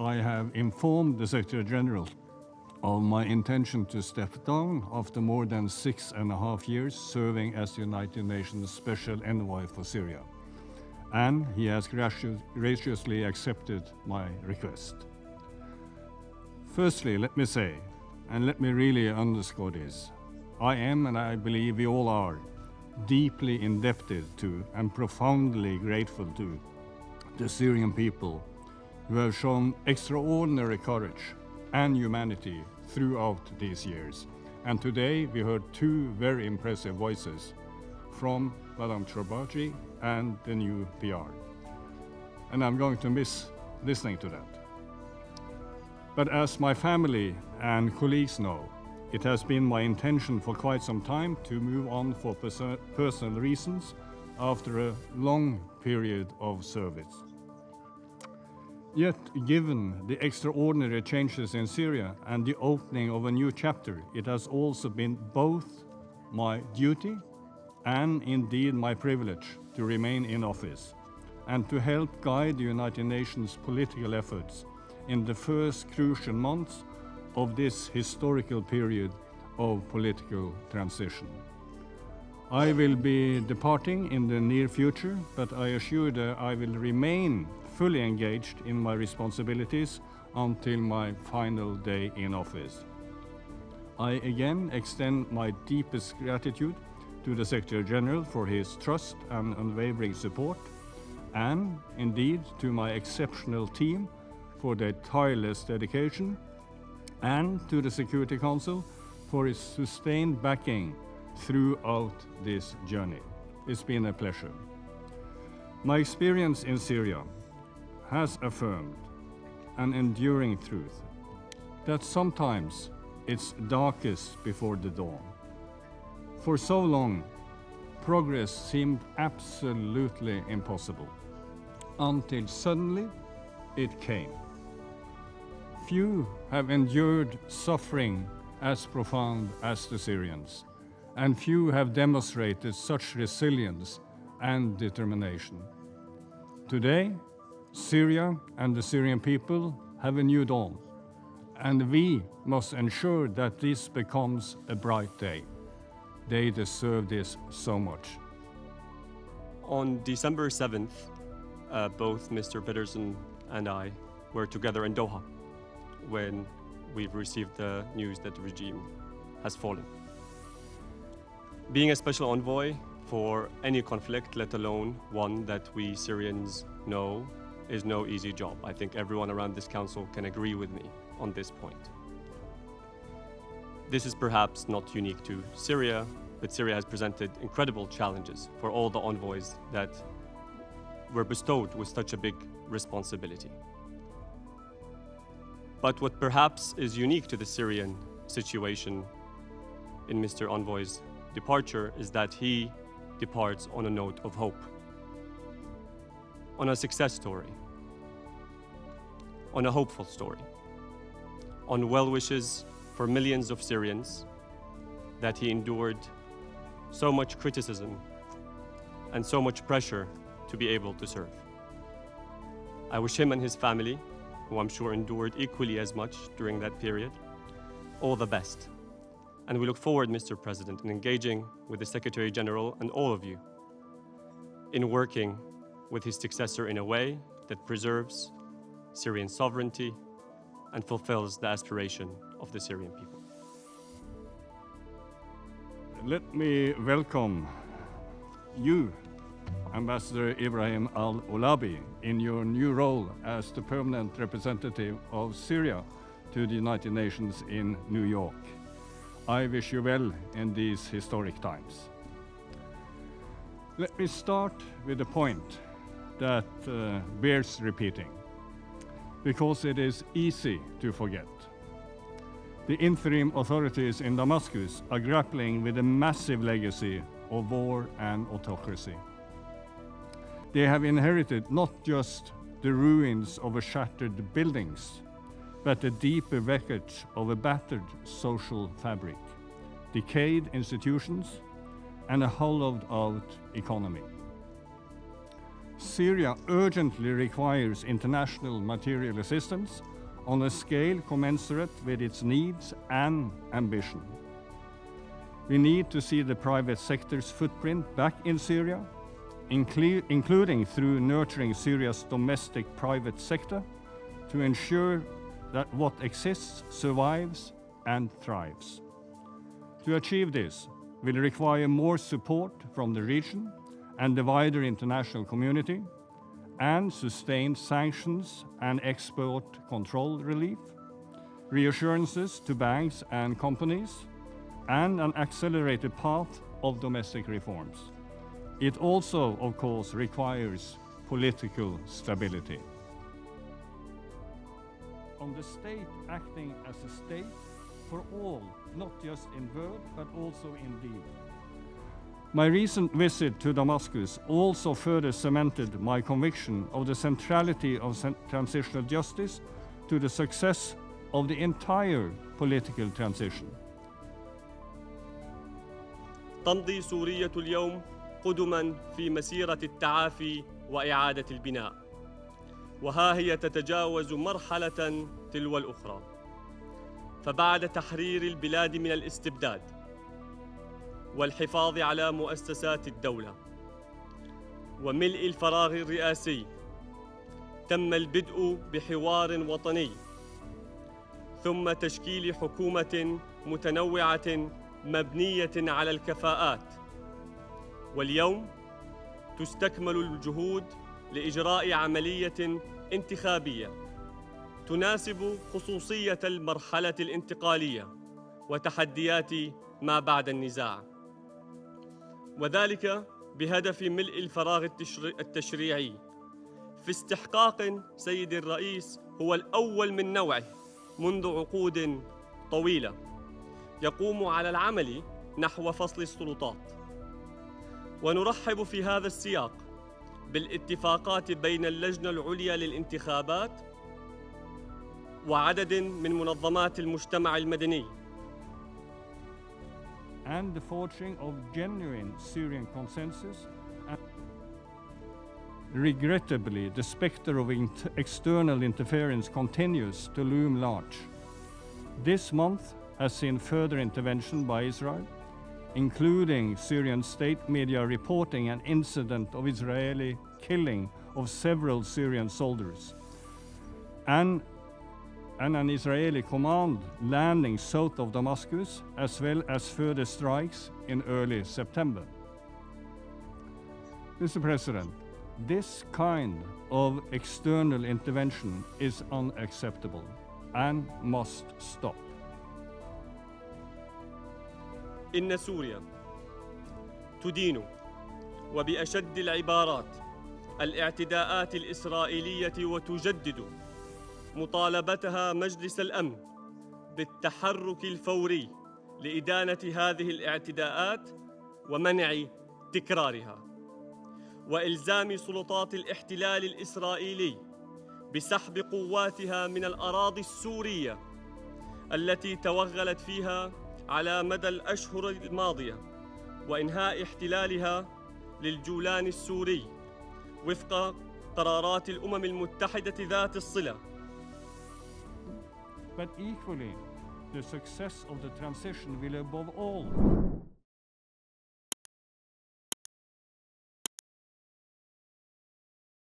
I have informed the Secretary-General of my intention to step down after more than 6.5 years serving as the United Nations Special Envoy for Syria, and he has graciously accepted my request. Firstly, let me say, and let me really underscore this, I am, and I believe we all are, deeply indebted to and profoundly grateful to the Syrian people who have shown extraordinary courage and humanity throughout these years. And today we heard two very impressive voices from Madame Chorbaji and the new PR. And I'm going to miss listening to that. But as my family and colleagues know, it has been my intention for quite some time to move on for personal reasons after a long period of service. Yet, given the extraordinary changes in Syria and the opening of a new chapter, it has also been both my duty and indeed my privilege to remain in office and to help guide the United Nations political efforts in the first crucial months of this historical period of political transition. I will be departing in the near future, but I assure that I will remain fully engaged in my responsibilities until my final day in office. I again extend my deepest gratitude to the Secretary-General for his trust and unwavering support, and indeed to my exceptional team for their tireless dedication, and to the Security Council for its sustained backing throughout this journey. It's been a pleasure. My experience in Syria has affirmed an enduring truth that sometimes it's darkest before the dawn. For so long, progress seemed absolutely impossible, until suddenly it came. Few have endured suffering as profound as the Syrians, and few have demonstrated such resilience and determination. Today, Syria and the Syrian people have a new dawn, and we must ensure that this becomes a bright day. They deserve this so much. On December 7th, both Mr. Pedersen and I were together in Doha when we've received the news that the regime has fallen. Being a special envoy for any conflict, let alone one that we Syrians know, is no easy job. I think everyone around this council can agree with me on this point. This is perhaps not unique to Syria, but Syria has presented incredible challenges for all the envoys that were bestowed with such a big responsibility. But what perhaps is unique to the Syrian situation in Mr. Envoy's departure is that he departs on a note of hope, on a success story, on a hopeful story, on well wishes for millions of Syrians, that he endured so much criticism and so much pressure to be able to serve. I wish him and his family, who I'm sure endured equally as much during that period, all the best. And we look forward, Mr. President, in engaging with the Secretary-General and all of you in working with his successor in a way that preserves Syrian sovereignty and fulfills the aspiration of the Syrian people. Let me welcome you, Ambassador Ibrahim al-Olabi, in your new role as the permanent representative of Syria to the United Nations in New York. I wish you well in these historic times. Let me start with a point that bears repeating, because it is easy to forget. The interim authorities in Damascus are grappling with a massive legacy of war and autocracy. They have inherited not just the ruins of shattered buildings, but the deeper wreckage of a battered social fabric, decayed institutions, and a hollowed-out economy. Syria urgently requires international material assistance on a scale commensurate with its needs and ambition. We need to see the private sector's footprint back in Syria, including through nurturing Syria's domestic private sector to ensure that what exists survives and thrives. To achieve this will require more support from the region and the wider international community, and sustained sanctions and export control relief, reassurances to banks and companies, and an accelerated path of domestic reforms. It also, of course, requires political stability. On the state acting as a state for all, not just in word, but also in deed. My recent visit to Damascus also further cemented my conviction of the centrality of transitional justice to the success of the entire political transition. تمضي سورية اليوم قدما في مسيرة التعافي وإعادة البناء، وها هي تتجاوز مرحلة تلو الأخرى. فبعد تحرير البلاد من الاستبداد والحفاظ على مؤسسات الدولة وملء الفراغ الرئاسي، تم البدء بحوار وطني ثم تشكيل حكومة متنوعة مبنية على الكفاءات. واليوم تستكمل الجهود لإجراء عملية انتخابية تناسب خصوصية المرحلة الانتقالية وتحديات ما بعد النزاع، وذلك بهدف ملء الفراغ التشريعي في استحقاق سيد الرئيس هو الأول من نوعه منذ عقود طويلة، يقوم على العمل نحو فصل السلطات. ونرحب في هذا السياق بالاتفاقات بين اللجنة العليا للانتخابات وعدد من منظمات المجتمع المدني and the forging of genuine Syrian consensus. Regrettably, the specter of external interference continues to loom large. This month has seen further intervention by Israel, including Syrian state media reporting an incident of Israeli killing of several Syrian soldiers, and an Israeli command landing south of Damascus, as well as further strikes in early September. Mr. President, this kind of external intervention is unacceptable and must stop. إن سوريا تدين وبأشد العبارات الاعتداءات الإسرائيلية وتجدد مطالبتها مجلس الأمن بالتحرك الفوري لإدانة هذه الاعتداءات ومنع تكرارها، وإلزام سلطات الاحتلال الإسرائيلي بسحب قواتها من الأراضي السورية التي توغلت فيها على مدى الأشهر الماضية، وإنهاء احتلالها للجولان السوري وفق قرارات الأمم المتحدة ذات الصلة. But equally, the success of the transition will above all